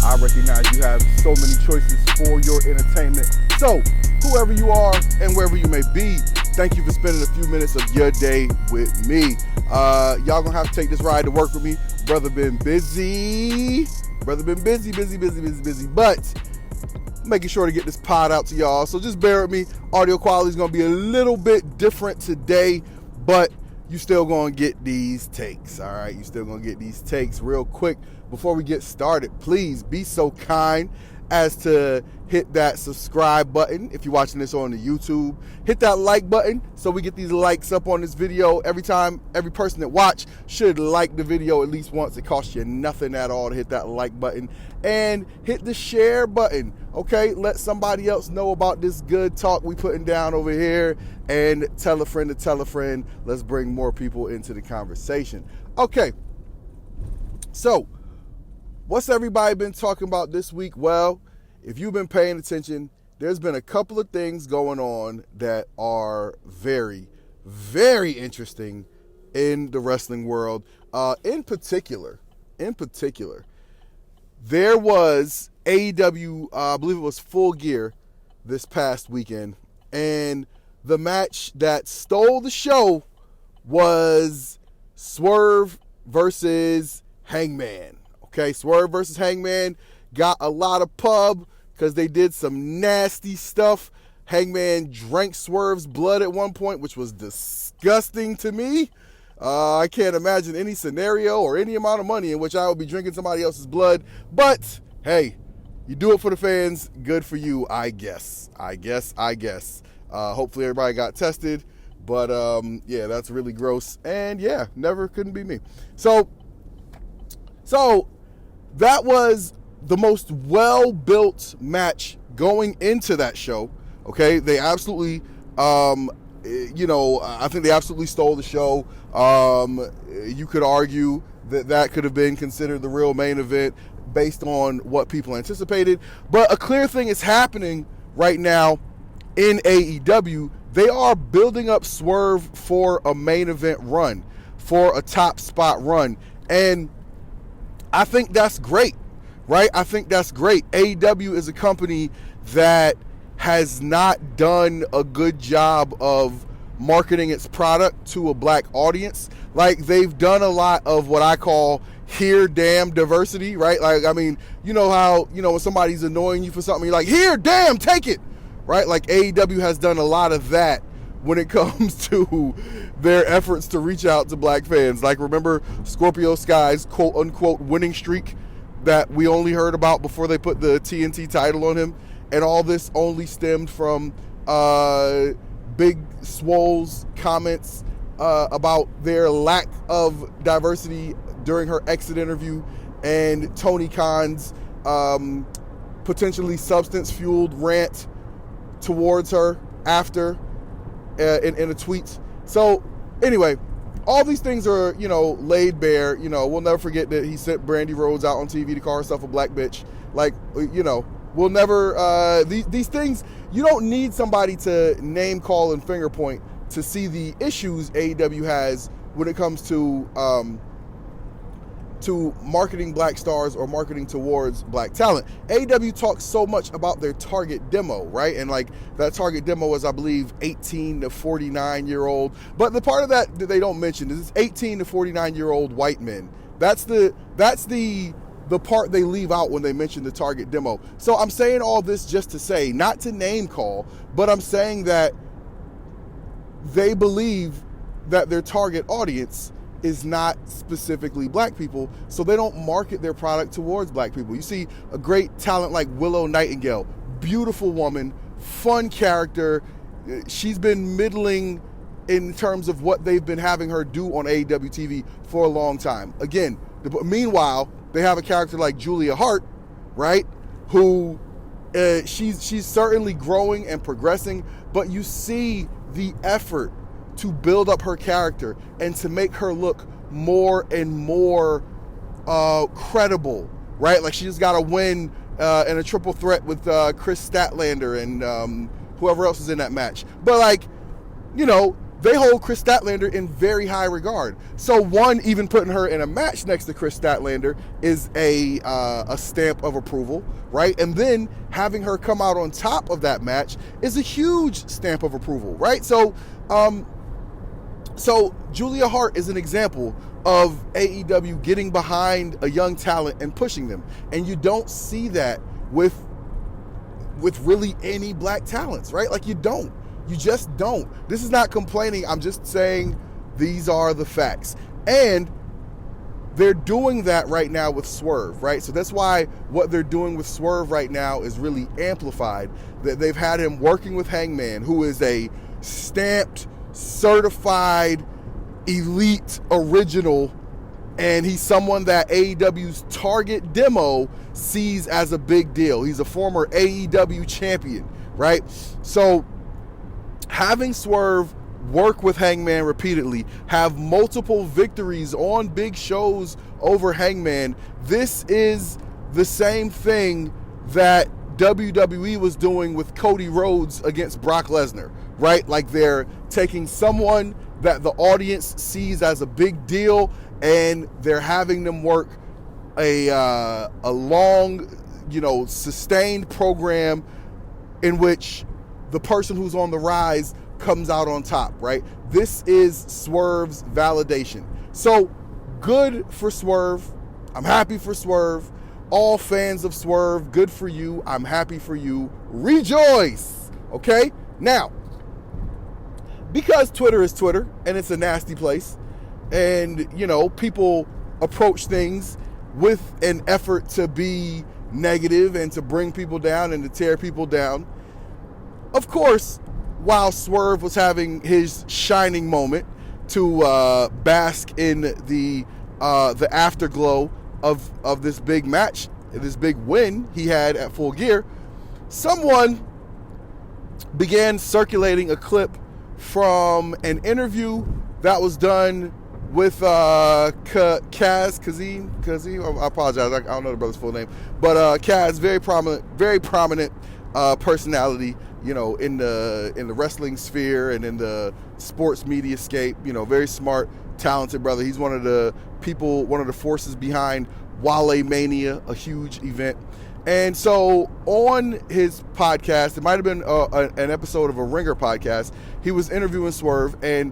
I recognize you have so many choices for your entertainment. So, whoever you are and wherever you may be, thank you for spending a few minutes of your day with me. Y'all gonna have to take this ride to work with me. Brother been busy, but making sure to get this pod out to y'all. So just bear with me. Audio quality is gonna be a little bit different today, but you still gonna get these takes, all right? You still gonna get these takes real quick. Before we get started, please be so kind as to hit that subscribe button. If you're watching this on the YouTube, hit that like button so we get these likes up on this video. Every person that watch should like the video at least once. It costs you nothing at all to hit that like button, and hit the share button. Okay, let somebody else know about this good talk we putting down over here, and tell a friend to tell a friend. Let's bring more people into the conversation. Okay, so what's everybody been talking about this week? Well, if you've been paying attention, there's been a couple of things going on that are very, very interesting in the wrestling world. In particular, there was AEW, I believe it was Full Gear this past weekend, and the match that stole the show was Swerve versus Hangman. Okay, Swerve versus Hangman got a lot of pub because they did some nasty stuff. Hangman drank Swerve's blood at one point, which was disgusting to me. I can't imagine any scenario or any amount of money in which I would be drinking somebody else's blood. But, hey, you do it for the fans. Good for you, I guess. Hopefully everybody got tested. But, yeah, that's really gross. And, yeah, couldn't be me. So that was the most well-built match going into that show. Okay, they absolutely, I think they absolutely stole the show. You could argue that could have been considered the real main event based on what people anticipated. But a clear thing is happening right now in AEW. They are building up Swerve for a main event run, for a top spot run. And I think that's great, right? I think that's great. AEW is a company that has not done a good job of marketing its product to a black audience. Like, they've done a lot of what I call here damn diversity, right? Like, I mean, you know how, when somebody's annoying you for something, you're like, here, damn, take it, right? Like, AEW has done a lot of that when it comes to their efforts to reach out to black fans. Like, remember Scorpio Sky's quote-unquote winning streak that we only heard about before they put the TNT title on him? And all this only stemmed from Big Swole's comments about their lack of diversity during her exit interview, and Tony Khan's potentially substance-fueled rant towards her after in a tweet. So anyway, all these things are, laid bare. We'll never forget that he sent Brandy Rhodes out on TV to call herself a black bitch. Like, we'll never, these things, you don't need somebody to name, call, and finger point to see the issues AEW has when it comes to marketing black stars or marketing towards black talent. AEW talks so much about their target demo, right? And like, that target demo is, I believe, 18 to 49-year-old. But the part of that they don't mention is it's 18 to 49-year-old white men. That's the part they leave out when they mention the target demo. So I'm saying all this just to say, not to name call, but I'm saying that they believe that their target audience is not specifically black people, so they don't market their product towards black people. You see a great talent like Willow Nightingale, beautiful woman, fun character. She's been middling in terms of what they've been having her do on AEW TV for a long time. Again, meanwhile, they have a character like Julia Hart, right, who she's certainly growing and progressing, but you see the effort to build up her character and to make her look more and more credible, right? Like, she just got a win in a triple threat with Chris Statlander and whoever else is in that match. But, like, they hold Chris Statlander in very high regard. So one, even putting her in a match next to Chris Statlander is a stamp of approval, right? And then having her come out on top of that match is a huge stamp of approval, right? So Julia Hart is an example of AEW getting behind a young talent and pushing them. And you don't see that with really any black talents, right? Like, you don't. You just don't. This is not complaining. I'm just saying these are the facts. And they're doing that right now with Swerve, right? So that's why what they're doing with Swerve right now is really amplified. That they've had him working with Hangman, who is a stamped, certified, elite original, and he's someone that AEW's Target demo sees as a big deal. He's a former AEW champion, right? So having Swerve work with Hangman repeatedly, have multiple victories on big shows over Hangman, this is the same thing that WWE was doing with Cody Rhodes against Brock Lesnar, right? Like, they're taking someone that the audience sees as a big deal and they're having them work a long, sustained program in which the person who's on the rise comes out on top, right? This is Swerve's validation. So good for Swerve. I'm happy for Swerve. All fans of Swerve, good for you. I'm happy for you. Rejoice. Okay? Now, because Twitter is Twitter and it's a nasty place, and, people approach things with an effort to be negative and to bring people down and to tear people down. Of course, while Swerve was having his shining moment to bask in the afterglow of this big match, this big win he had at Full Gear, someone began circulating a clip from an interview that was done with Kazim. I apologize, I don't know the brother's full name, but Kaz, very prominent personality, in the wrestling sphere and in the sports media scape. Very smart, talented brother. He's one of the forces behind Wale Mania, a huge event. And so on his podcast, it might have been an episode of a Ringer podcast, he was interviewing Swerve, and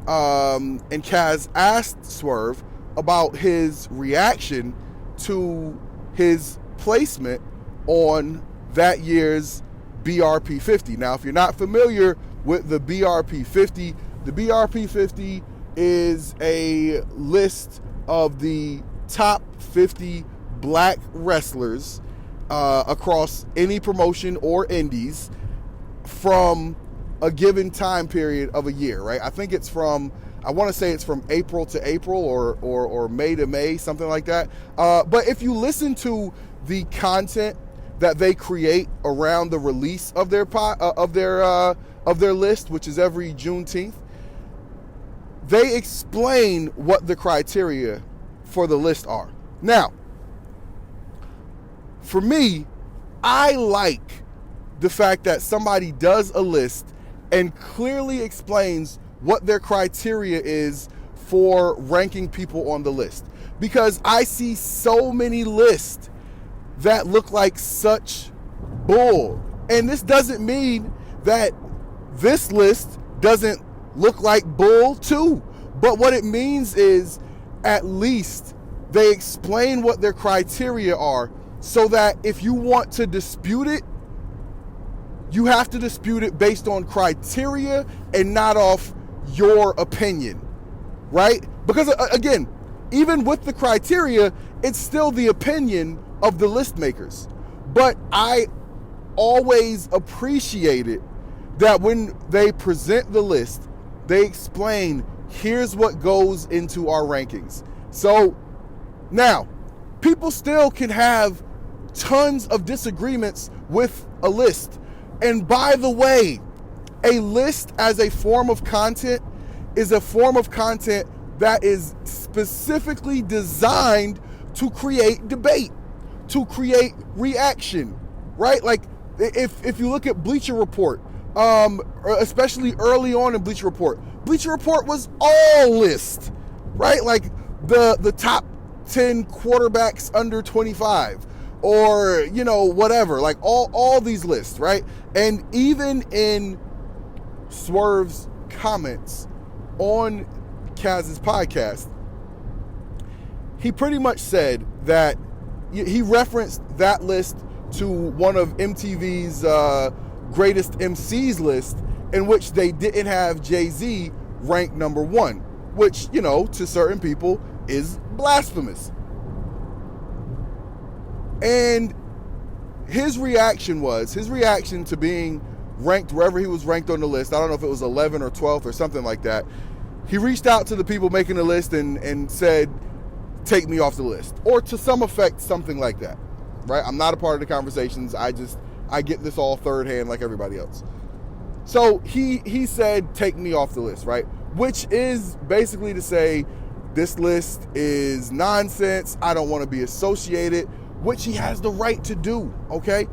Kaz asked Swerve about his reaction to his placement on that year's BRP 50. Now, if you're not familiar with the BRP 50, the BRP 50 is a list of the top 50 black wrestlers across any promotion or indies from a given time period of a year, right? I think it's from, I want to say it's from April to April or May to May, something like that. But if you listen to the content that they create around the release of their list, which is every Juneteenth, they explain what the criteria for the list are. Now, for me, I like the fact that somebody does a list and clearly explains what their criteria is for ranking people on the list. Because I see so many lists that look like such bull. And this doesn't mean that this list doesn't look like bull too. But what it means is at least they explain what their criteria are, so that if you want to dispute it, you have to dispute it based on criteria and not off your opinion, right? Because again, even with the criteria, it's still the opinion of the list makers. But I always appreciate it that when they present the list, they explain, here's what goes into our rankings. So now, people still can have tons of disagreements with a list. And by the way, a list as a form of content is a form of content that is specifically designed to create debate, to create reaction, right? Like if you look at Bleacher Report, especially early on in Bleacher Report. Bleacher Report was all list, right? Like the top 10 quarterbacks under 25, or, you know, whatever, like all these lists, right? And even in Swerve's comments on Kaz's podcast, he pretty much said that he referenced that list to one of MTV's greatest MCs list, in which they didn't have Jay-Z ranked number 1, which, you know, to certain people is blasphemous. And his reaction to being ranked wherever he was ranked on the list, I don't know if it was 11th or 12th or something like that, he reached out to the people making the list and said, take me off the list, or to some effect, something like that, right? I'm not a part of the conversations. I get this all third hand like everybody else. So he said, take me off the list, right? Which is basically to say, this list is nonsense. I don't want to be associated, which he has the right to do, okay?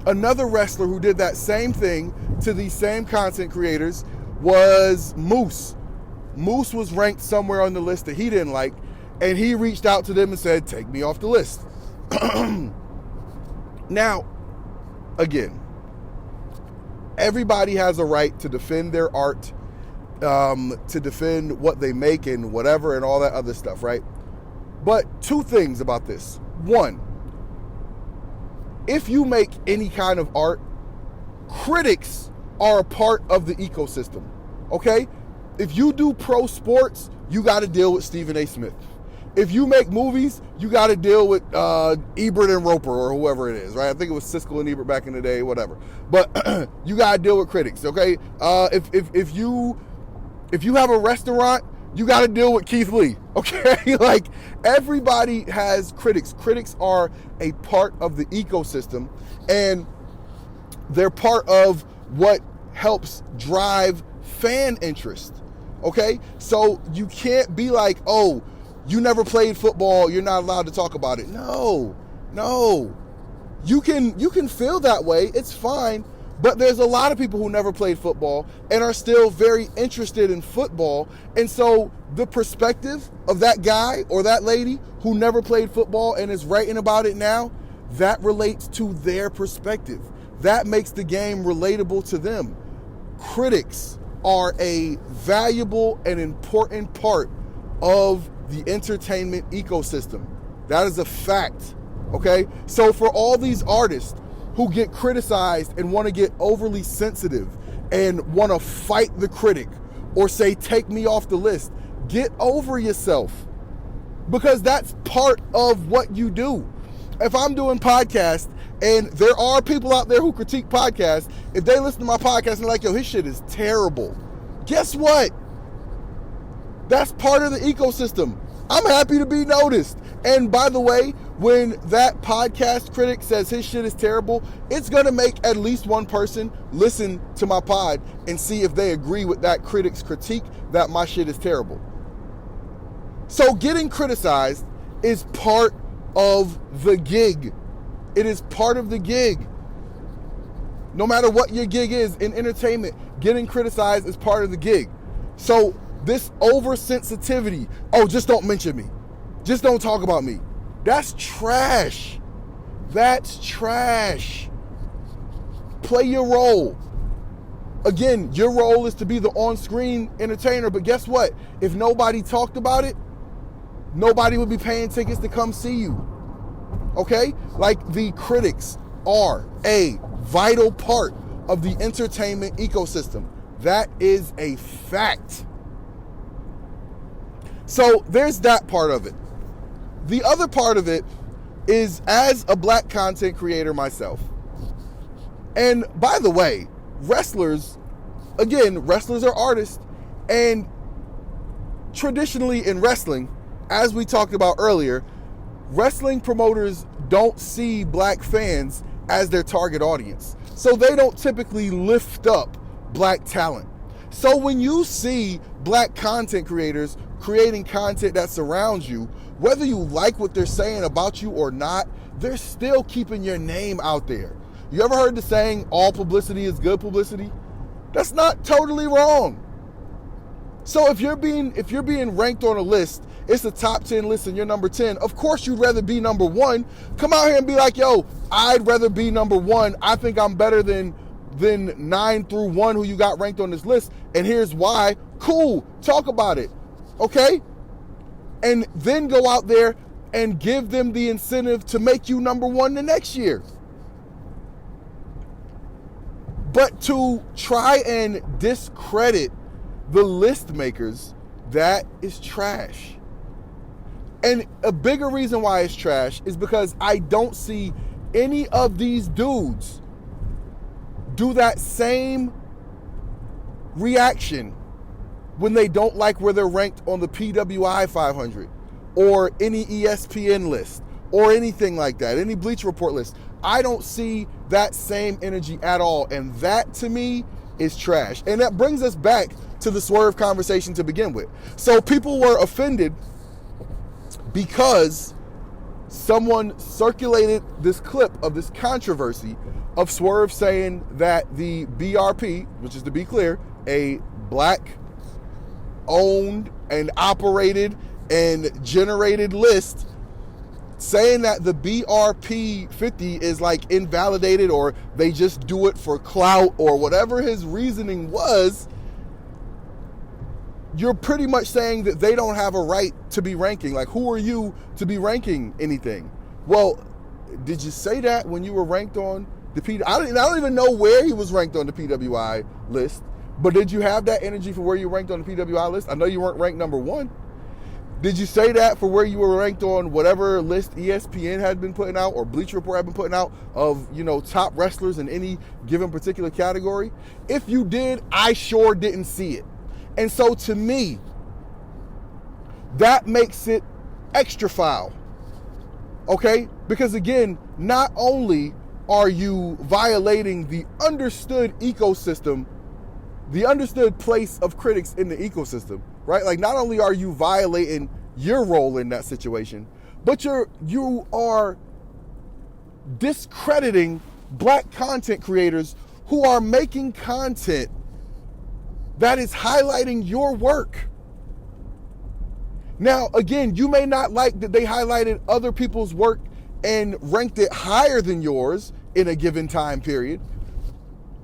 Another wrestler who did that same thing to these same content creators was Moose. Moose was ranked somewhere on the list that he didn't like, and he reached out to them and said, take me off the list. Now, again, everybody has a right to defend their art, to defend what they make and whatever and all that other stuff, right? But two things about this. One, if you make any kind of art, critics are a part of the ecosystem, okay? If you do pro sports, you got to deal with Stephen A. Smith. If you make movies, you got to deal with Ebert and Roper, or whoever it is, right? I think it was Siskel and Ebert back in the day, whatever. But you got to deal with critics, okay? If you have a restaurant, you got to deal with Keith Lee, okay? Like, everybody has critics. Critics are a part of the ecosystem, and they're part of what helps drive fan interest, okay? So you can't be like, oh, you never played football, you're not allowed to talk about it. No. You can feel that way, it's fine, but there's a lot of people who never played football and are still very interested in football. And so the perspective of that guy or that lady who never played football and is writing about it now, that relates to their perspective. That makes the game relatable to them. Critics are a valuable and important part of the entertainment ecosystem. That is a fact, okay? So for all these artists who get criticized and want to get overly sensitive and want to fight the critic or say, take me off the list, get over yourself, because that's part of what you do. If I'm doing podcasts and there are people out there who critique podcasts, if they listen to my podcast and they're like, yo, his shit is terrible, guess what? That's part of the ecosystem. I'm happy to be noticed. And by the way, when that podcast critic says his shit is terrible, it's going to make at least one person listen to my pod and see if they agree with that critic's critique that my shit is terrible. So getting criticized is part of the gig. It is part of the gig. No matter what your gig is in entertainment, getting criticized is part of the gig. So this oversensitivity, oh, just don't mention me, just don't talk about me, that's trash. That's trash. Play your role. Again, your role is to be the on-screen entertainer, but guess what? If nobody talked about it, nobody would be paying tickets to come see you. Okay? Like, the critics are a vital part of the entertainment ecosystem. That is a fact. So there's that part of it. The other part of it is, as a black content creator myself, and by the way, wrestlers are artists, and traditionally in wrestling, as we talked about earlier, wrestling promoters don't see black fans as their target audience. So they don't typically lift up black talent. So when you see black content creators creating content that surrounds you, whether you like what they're saying about you or not, they're still keeping your name out there. You ever heard the saying, all publicity is good publicity? That's not totally wrong. So if you're being ranked on a list, it's a top 10 list and you're number 10, of course you'd rather be number 1. Come out here and be like, yo, I'd rather be number 1. I think I'm better than 9 through 1 who you got ranked on this list, and here's why. Cool, talk about it, okay? And then go out there and give them the incentive to make you number 1 the next year. But to try and discredit the list makers, that is trash. And a bigger reason why it's trash is because I don't see any of these dudes do that same reaction when they don't like where they're ranked on the PWI 500 or any ESPN list or anything like that, any Bleacher Report list. I don't see that same energy at all, and that to me is trash. And that brings us back to the Swerve conversation to begin with. So people were offended because someone circulated this clip of this controversy of Swerve saying that the BRP, which is, to be clear, a black owned and operated and generated list, saying that the BRP 50 is like invalidated or they just do it for clout or whatever his reasoning was. You're pretty much saying that they don't have a right to be ranking. Like, who are you to be ranking anything? Well, did you say that when you were ranked on the I don't even know where he was ranked on the PWI list, but did you have that energy for where you ranked on the PWI list? I know you weren't ranked number 1. Did you say that for where you were ranked on whatever list ESPN had been putting out or Bleacher Report had been putting out of, top wrestlers in any given particular category? If you did, I sure didn't see it. And so to me, that makes it extra foul, okay? Because again, not only are you violating the understood ecosystem, the understood place of critics in the ecosystem, right? Like, not only are you violating your role in that situation, but you are discrediting black content creators who are making content that is highlighting your work. Now, again, you may not like that they highlighted other people's work and ranked it higher than yours in a given time period,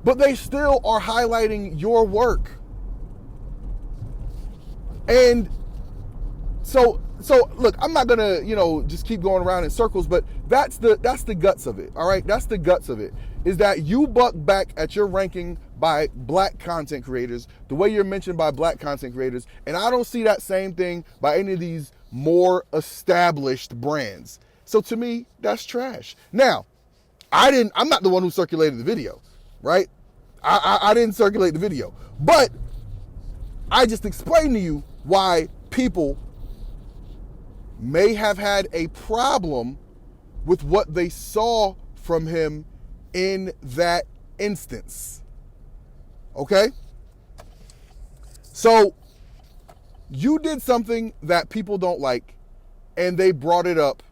but they still are highlighting your work. And so look, I'm not gonna, just keep going around in circles, but that's the guts of it. All right, that's the guts of it. Is that you buck back at your ranking by black content creators, the way you're mentioned by black content creators, and I don't see that same thing by any of these more established brands. So to me, that's trash. Now, I'm not the one who circulated the video, right? I didn't circulate the video, but I just explained to you why people may have had a problem with what they saw from him in that instance. Okay? So you did something that people don't like, and they brought it up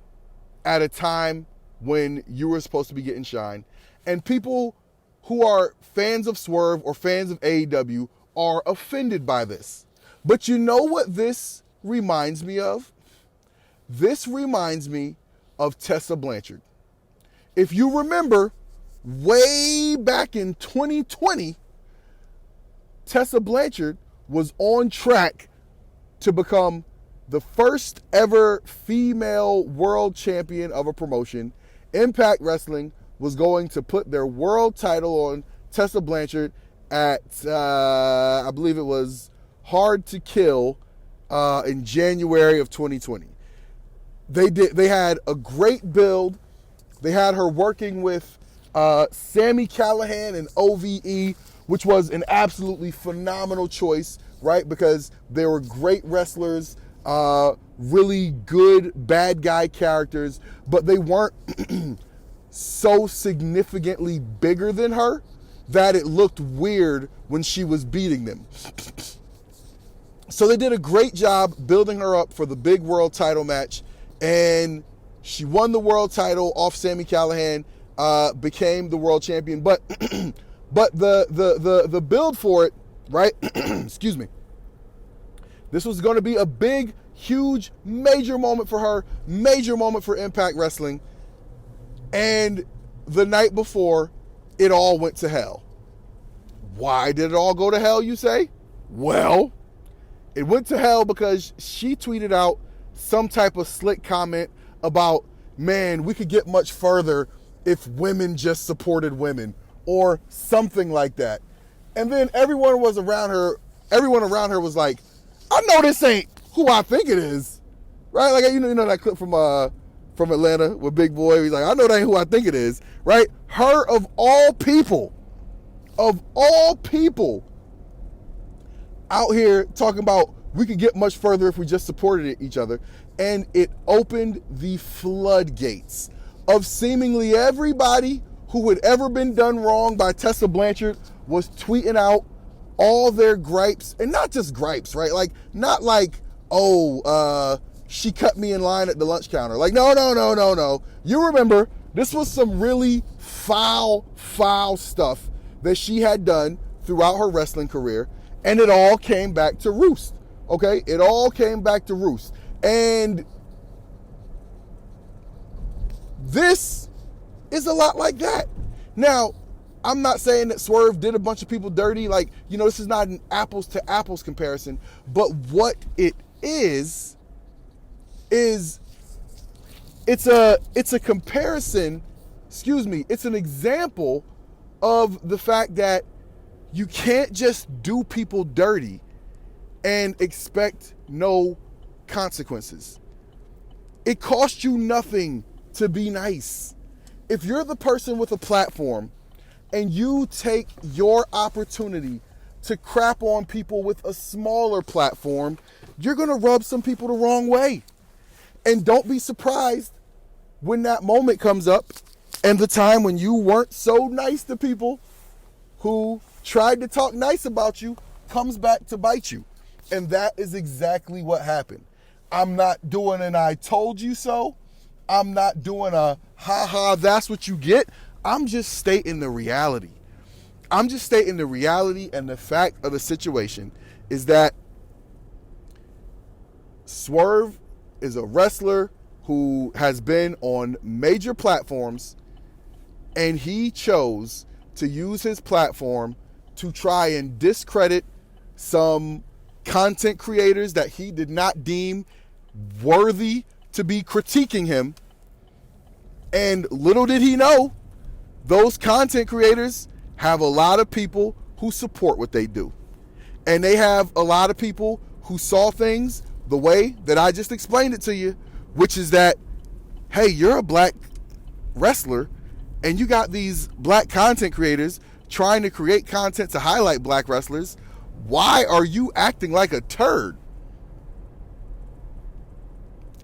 at a time when you were supposed to be getting shine. And people who are fans of Swerve or fans of AEW are offended by this. But you know what this reminds me of? This reminds me of Tessa Blanchard. If you remember, way back in 2020, Tessa Blanchard was on track to become the first ever female world champion of a promotion. Impact Wrestling was going to put their world title on Tessa Blanchard at, I believe it was Hard to Kill in January of 2020. They had a great build. They had her working with Sami Callihan and OVE, which was an absolutely phenomenal choice, right? Because they were great wrestlers, really good bad guy characters, but they weren't so significantly bigger than her that it looked weird when she was beating them. So they did a great job building her up for the big world title match, and she won the world title off Sami Callihan, became the world champion. But But the build for it, right? Excuse me. This was going to be a big, huge, major moment for her, major moment for Impact Wrestling. And the night before, it all went to hell. Why did it all go to hell, you say? Well, it went to hell because she tweeted out some type of slick comment about, man, we could get much further if women just supported women, or something like that. And then everyone around her was like, I know this ain't who I think it is, right? Like, you know that clip from Atlanta with Big Boy. He's like, I know that ain't who I think it is, right? Her, of all people, out here talking about we could get much further if we just supported each other. And it opened the floodgates of seemingly everybody who had ever been done wrong by Tessa Blanchard was tweeting out all their gripes, and not just gripes, right? Like, not like, she cut me in line at the lunch counter. Like, no. You remember, this was some really foul stuff that she had done throughout her wrestling career, and it all came back to roost, okay? It all came back to roost. And this is a lot like that. Now, I'm not saying that Swerve did a bunch of people dirty. Like, this is not an apples to apples comparison. But what it is it's a comparison, it's an example of the fact that you can't just do people dirty and expect no consequences. It costs you nothing to be nice. If you're the person with a platform and you take your opportunity to crap on people with a smaller platform, you're going to rub some people the wrong way. And don't be surprised when that moment comes up and the time when you weren't so nice to people who tried to talk nice about you comes back to bite you. And that is exactly what happened. I'm not doing an I told you so. I'm not doing a ha-ha, that's what you get. I'm just stating the reality. And the fact of the situation is that Swerve is a wrestler who has been on major platforms, and he chose to use his platform to try and discredit some content creators that he did not deem worthy to be critiquing him. And little did he know, those content creators have a lot of people who support what they do. And they have a lot of people who saw things the way that I just explained it to you, which is that, hey, you're a black wrestler and you got these black content creators trying to create content to highlight black wrestlers. Why are you acting like a turd?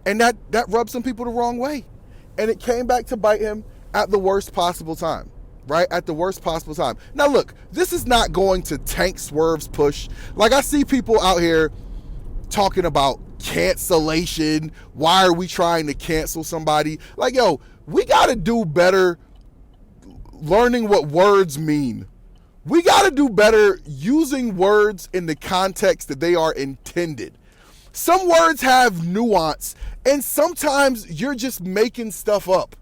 And that rubbed some people the wrong way. And it came back to bite him at the worst possible time, right? At the worst possible time. Now, look, this is not going to tank Swerve's push. Like, I see people out here talking about cancellation. Why are we trying to cancel somebody? Like, yo, we got to do better learning what words mean. We got to do better using words in the context that they are intended. Some words have nuance, and sometimes you're just making stuff up,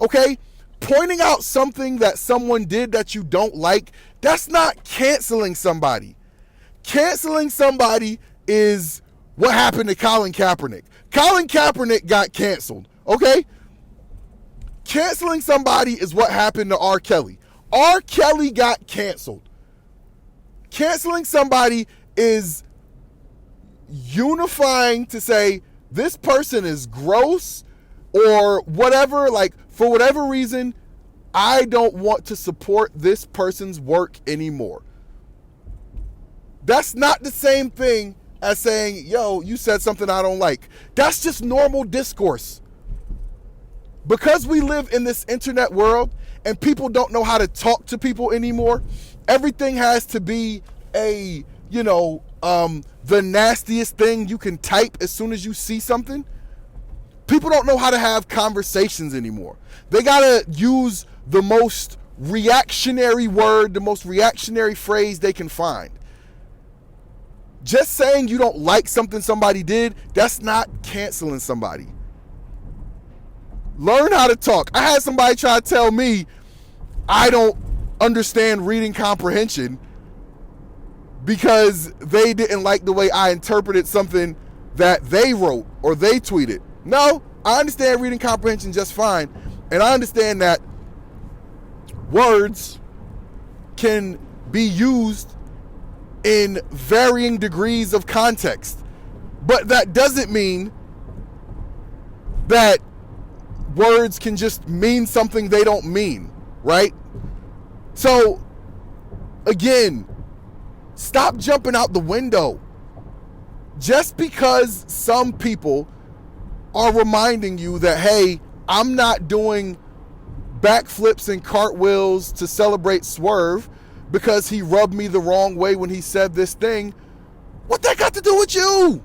okay? Pointing out something that someone did that you don't like, that's not canceling somebody. Canceling somebody is what happened to Colin Kaepernick. Colin Kaepernick got canceled, okay? Canceling somebody is what happened to R. Kelly. R. Kelly got canceled. Canceling somebody is unifying to say this person is gross or whatever, like for whatever reason, I don't want to support this person's work anymore. That's not the same thing as saying, yo, you said something I don't like. That's just normal discourse. Because we live in this internet world and people don't know how to talk to people anymore, everything has to be a, the nastiest thing you can type as soon as you see something. People don't know how to have conversations anymore. They gotta use the most reactionary word, the most reactionary phrase they can find. Just saying you don't like something somebody did, that's not canceling somebody. Learn how to talk. I had somebody try to tell me I don't understand reading comprehension because they didn't like the way I interpreted something that they wrote or they tweeted. No, I understand reading comprehension just fine. And I understand that words can be used in varying degrees of context. But that doesn't mean that words can just mean something they don't mean, right? So, again, stop jumping out the window. Just because some people are reminding you that, hey, I'm not doing backflips and cartwheels to celebrate Swerve because he rubbed me the wrong way when he said this thing. What that got to do with you?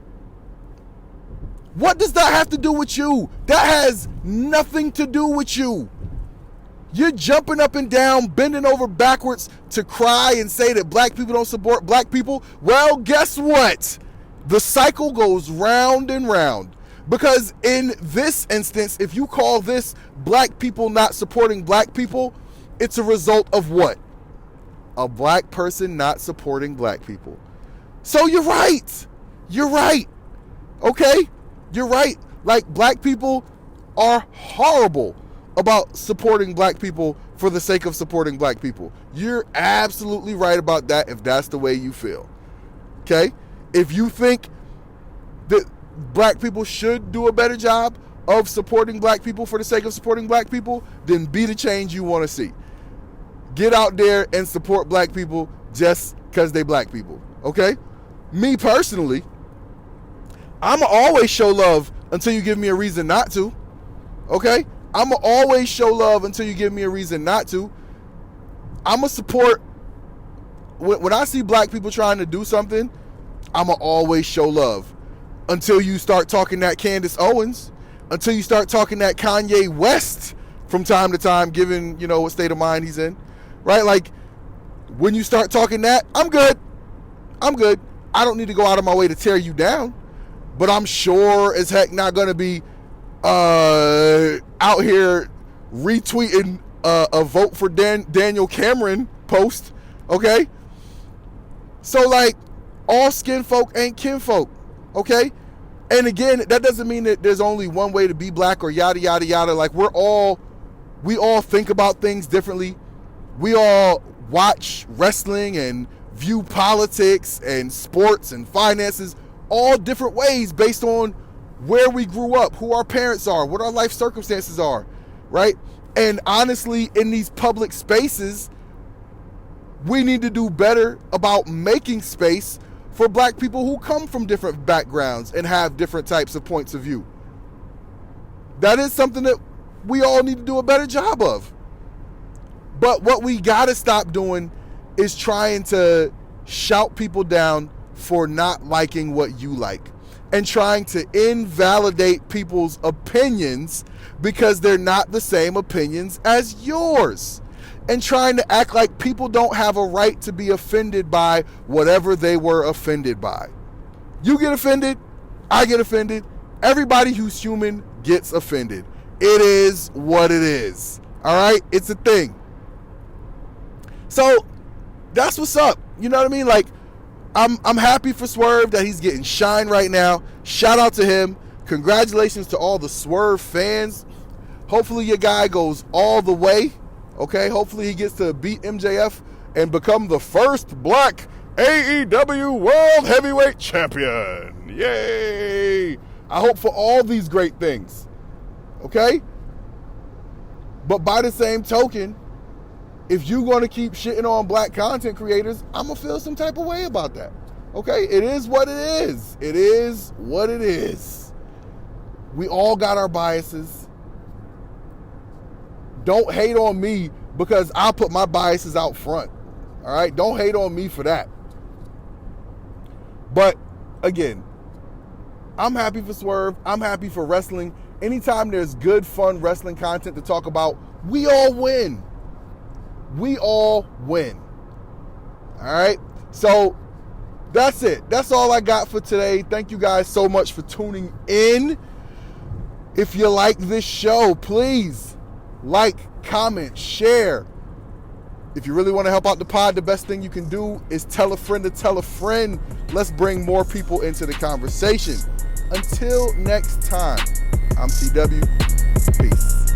What does that have to do with you? That has nothing to do with you. You're jumping up and down, bending over backwards to cry and say that black people don't support black people. Well, guess what? The cycle goes round and round. Because in this instance, if you call this black people not supporting black people, it's a result of what? A black person not supporting black people. So you're right. You're right. Okay? You're right. Like, black people are horrible about supporting black people for the sake of supporting black people. You're absolutely right about that if that's the way you feel. Okay? If you think that black people should do a better job of supporting black people for the sake of supporting black people, then be the change you want to see. Get out there and support black people just because they black people. Okay? Me personally, I'ma always show love until you give me a reason not to. Okay? I'ma always show love until you give me a reason not to. I'ma support. When I see black people trying to do something, I'ma always show love. Until you start talking that Candace Owens. Until you start talking that Kanye West from time to time, given, what state of mind he's in. Right? Like, when you start talking that, I'm good. I'm good. I don't need to go out of my way to tear you down. But I'm sure as heck not going to be out here retweeting a vote for Daniel Cameron post. Okay? So, like, all skin folk ain't kinfolk. Okay? And again, that doesn't mean that there's only one way to be black or yada, yada, yada. Like, we all think about things differently. We all watch wrestling and view politics and sports and finances all different ways based on where we grew up, who our parents are, what our life circumstances are, right? And honestly, in these public spaces, we need to do better about making space for black people who come from different backgrounds and have different types of points of view. That is something that we all need to do a better job of. But what we gotta stop doing is trying to shout people down for not liking what you like and trying to invalidate people's opinions because they're not the same opinions as yours, and trying to act like people don't have a right to be offended by whatever they were offended by. You get offended, I get offended, everybody who's human gets offended. It is what it is. All right? It's a thing. So that's what's up. You know what I mean? Like, I'm happy for Swerve that he's getting shine right now. Shout out to him. Congratulations to all the Swerve fans. Hopefully your guy goes all the way. Okay? Hopefully he gets to beat MJF and become the first black AEW World Heavyweight Champion. Yay! I hope for all these great things. Okay? But by the same token, if you're going to keep shitting on black content creators, I'm going to feel some type of way about that. Okay? It is what it is. It is what it is. We all got our biases. Don't hate on me because I'll put my biases out front. All right? Don't hate on me for that. But, again, I'm happy for Swerve. I'm happy for wrestling. Anytime there's good, fun wrestling content to talk about, we all win. we all win. All right? So that's it. That's all I got for today. Thank you guys so much for tuning in. If you like this show, please like, comment, share. If you really want to help out the pod, the best thing you can do is tell a friend to tell a friend. Let's bring more people into the conversation. Until next time, I'm CW. Peace.